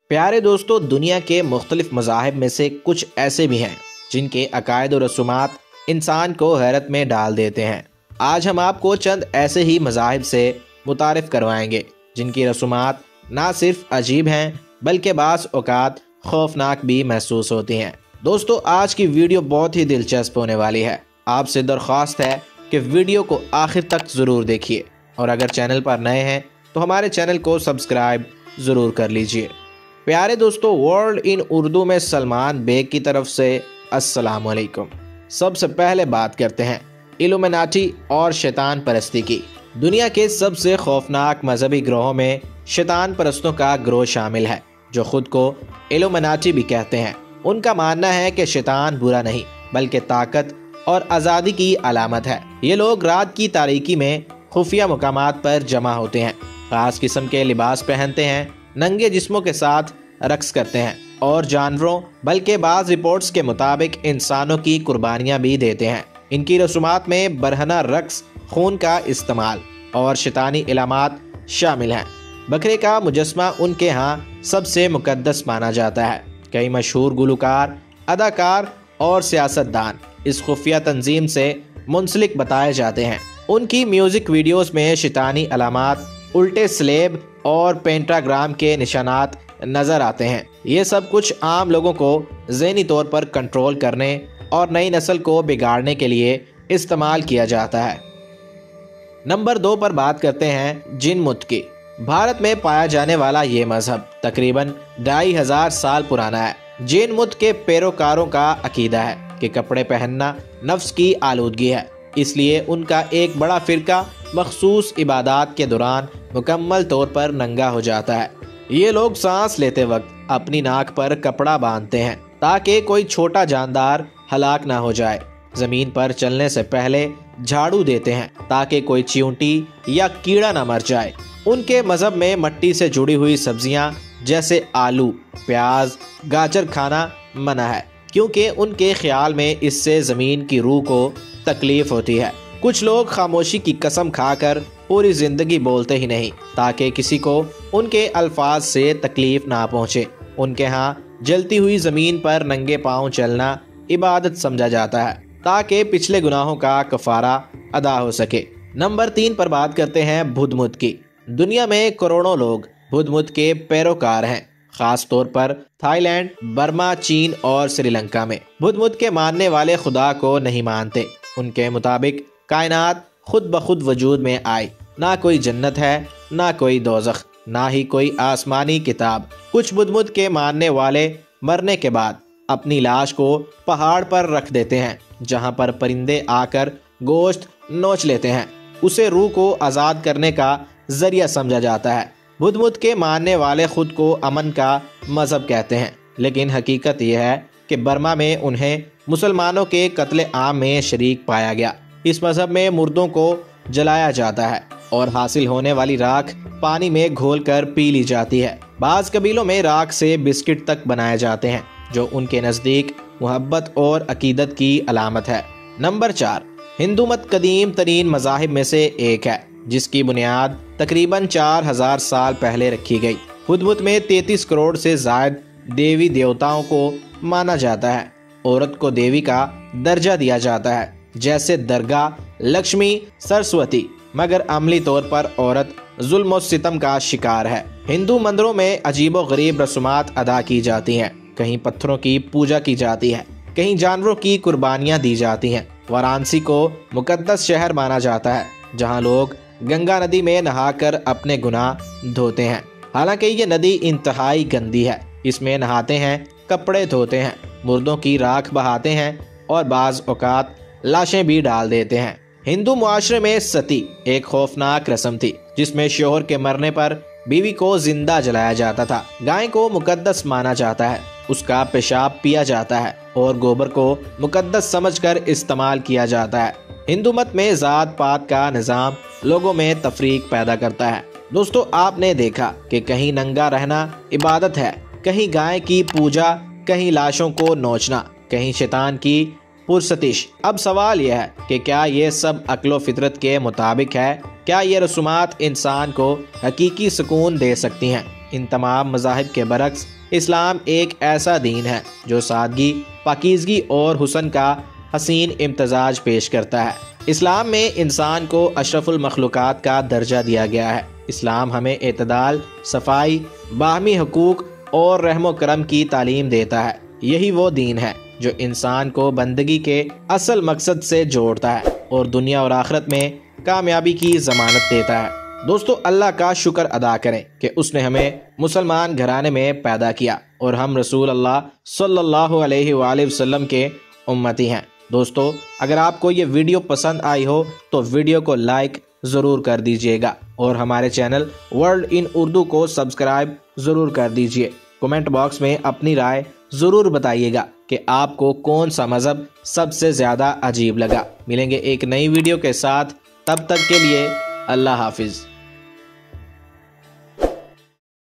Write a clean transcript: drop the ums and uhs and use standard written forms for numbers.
प्यारे दोस्तों, दुनिया के मुख्तलिफ मज़ाहिब में से कुछ ऐसे भी हैं जिनके अकायद और रसूमात इंसान को हैरत में डाल देते हैं। आज हम आपको चंद ऐसे ही मज़ाहिब से मुतारिफ करवाएंगे जिनकी रसूमात ना सिर्फ अजीब हैं बल्कि बाज़ औक़ात खौफनाक भी महसूस होती हैं। दोस्तों, आज की वीडियो बहुत ही दिलचस्प होने वाली है। आपसे दरख्वास्त है कि वीडियो को आखिर तक ज़रूर देखिए और अगर चैनल पर नए हैं तो हमारे चैनल को सब्सक्राइब ज़रूर कर लीजिए। प्यारे दोस्तों, वर्ल्ड इन उर्दू में सलमान बेग की तरफ से अस्सलाम वालेकुम। सबसे पहले बात करते हैं इल्यूमिनाटी और शैतान परस्ती की। दुनिया के सबसे खौफनाक मजहबी ग्रोहों में शैतान परस्तों का ग्रोह शामिल है जो खुद को इल्यूमिनाटी भी कहते हैं। उनका मानना है कि शैतान बुरा नहीं बल्कि ताकत और आज़ादी की अलामत है। ये लोग रात की तारीकी में खुफिया मकामात पर जमा होते हैं, खास किस्म के लिबास पहनते हैं, नंगे जिस्मों के साथ रक्स करते हैं और जानवरों बल्कि बाज़ रिपोर्ट्स के मुताबिक इंसानों की कुर्बानियां भी देते हैं। इनकी रसूमात में बरहना रक्स, खून का इस्तेमाल और शैतानी इलामात शामिल हैं। बकरे का मुजस्मा उनके यहाँ सबसे मुकद्दस माना जाता है। कई मशहूर गुलकार, अदाकार और सियासतदान इस खुफिया तंजीम से मुंसलिक बताए जाते हैं। उनकी म्यूज़िक वीडियोस में शैतानी अलामात, उल्टे स्लेब और पेंटाग्राम के निशानात नज़र आते हैं। ये सब कुछ आम लोगों को ज़हनी तौर पर कंट्रोल करने और नई नस्ल को बिगाड़ने के लिए इस्तेमाल किया जाता है। नंबर 2 पर बात करते हैं जिन मुत की। भारत में पाया जाने वाला ये मजहब तकरीबन 2500 साल पुराना है। जिन मुत के पैरोकारों का अकीदा है कि कपड़े पहनना नफ्स की आलूदगी है, इसलिए उनका एक बड़ा फिरका मखसूस इबादत के दौरान मुकम्मल तौर पर नंगा हो जाता है। ये लोग सांस लेते वक्त अपनी नाक पर कपड़ा बांधते हैं ताकि कोई छोटा जानदार हलाक ना हो जाए। जमीन पर चलने से पहले झाड़ू देते हैं ताकि कोई चींटी या कीड़ा ना मर जाए। उनके मजहब में मिट्टी से जुड़ी हुई सब्जियां जैसे आलू, प्याज, गाजर खाना मना है क्योंकि उनके ख्याल में इससे ज़मीन की रूह को तकलीफ होती है। कुछ लोग खामोशी की कसम खाकर पूरी जिंदगी बोलते ही नहीं ताकि किसी को उनके अल्फाज से तकलीफ ना पहुँचे। उनके यहाँ जलती हुई ज़मीन पर नंगे पाँव चलना इबादत समझा जाता है ताकि पिछले गुनाहों का कफारा अदा हो सके। नंबर 3 पर बात करते हैं बुद्ध की। दुनिया में करोड़ों लोग बुद्ध के पैरोकार हैं, खास तौर पर थाईलैंड, बर्मा, चीन और श्रीलंका में। बुद्ध के मानने वाले खुदा को नहीं मानते। उनके मुताबिक कायनात खुद ब खुद वजूद में आई, ना कोई जन्नत है, ना कोई दोज़ख, ना ही कोई आसमानी किताब। कुछ बुद्ध के मानने वाले मरने के बाद अपनी लाश को पहाड़ पर रख देते हैं जहां पर परिंदे आकर गोश्त नोच लेते हैं। उसे रूह को आज़ाद करने का जरिया समझा जाता है। बुद्ध के मानने वाले खुद को अमन का मजहब कहते हैं, लेकिन हकीकत यह है कि बर्मा में उन्हें मुसलमानों के कत्ले आम में शरीक पाया गया। इस मजहब में मुर्दों को जलाया जाता है और हासिल होने वाली राख पानी में घोलकर पी ली जाती है। बाज़ कबीलों में राख से बिस्किट तक बनाए जाते हैं जो उनके नज़दीक मोहब्बत और अकीदत की अलामत है। नंबर 4, हिंदू मत कदीम तरीन मज़ाहिब में से एक है जिसकी बुनियाद तकरीबन 4000 साल पहले रखी गई। बुद्ध में 33 करोड़ से ज़ायद देवी देवताओं को माना जाता है। औरत को देवी का दर्जा दिया जाता है जैसे दरगाह, लक्ष्मी, सरस्वती, मगर अमली तौर पर औरत जुल्म और सितम का शिकार है। हिंदू मंदिरों में अजीबो गरीब रसूमात अदा की जाती हैं। कहीं पत्थरों की पूजा की जाती है, कहीं जानवरों की कुर्बानियां दी जाती हैं। वाराणसी को मुकद्दस शहर माना जाता है जहां लोग गंगा नदी में नहाकर अपने गुनाह धोते हैं। हालांकि ये नदी इंतहाई गंदी है। इसमें नहाते हैं, कपड़े धोते हैं, मुर्दों की राख बहाते हैं और बाज़ औक़ात लाशें भी डाल देते हैं। हिंदू मुआशरे में सती एक खौफनाक रस्म थी जिसमें शोहर के मरने पर बीवी को जिंदा जलाया जाता था। गाय को मुकद्दस माना जाता है, उसका पेशाब पिया जाता है और गोबर को मुकद्दस समझकर इस्तेमाल किया जाता है। हिंदू मत में जात पात का निज़ाम लोगों में तफरीक पैदा करता है। दोस्तों, आपने देखा कि कहीं नंगा रहना इबादत है, कहीं गाय की पूजा, कहीं लाशों को नोचना, कहीं शैतान की पुरसतिश। अब सवाल यह है कि क्या ये सब अक्लो फितरत के मुताबिक है? क्या ये रसूमात इंसान को हकीकी सुकून दे सकती हैं? इन तमाम मज़ाहिब के बरक्स इस्लाम एक ऐसा दीन है जो सादगी, पाकीज़गी और हुस्न का हसीन इम्तजाज पेश करता है। इस्लाम में इंसान को अशरफुल मखलूक़ात का दर्जा दिया गया है। इस्लाम हमें एतदाल, सफाई, बाहमी हकूक़ और रहमो करम की तालीम देता है। यही वो दीन है जो इंसान को बंदगी के असल मकसद से जोड़ता है और दुनिया और आखिरत में कामयाबी की ज़मानत देता है। दोस्तों, अल्लाह का शुक्र अदा करें कि उसने हमें मुसलमान घराने में पैदा किया और हम रसूल अल्लाह सल्लल्लाहु अलैहि वसल्लम के उम्मती हैं। दोस्तों, अगर आपको ये वीडियो पसंद आई हो तो वीडियो को लाइक ज़रूर कर दीजिएगा और हमारे चैनल वर्ल्ड इन उर्दू को सब्सक्राइब ज़रूर कर दीजिए। कमेंट बॉक्स में अपनी राय ज़रूर बताइएगा कि आपको कौन सा मज़हब सबसे ज़्यादा अजीब लगा। मिलेंगे एक नई वीडियो के साथ, तब तक के लिए अल्लाह हाफिज़।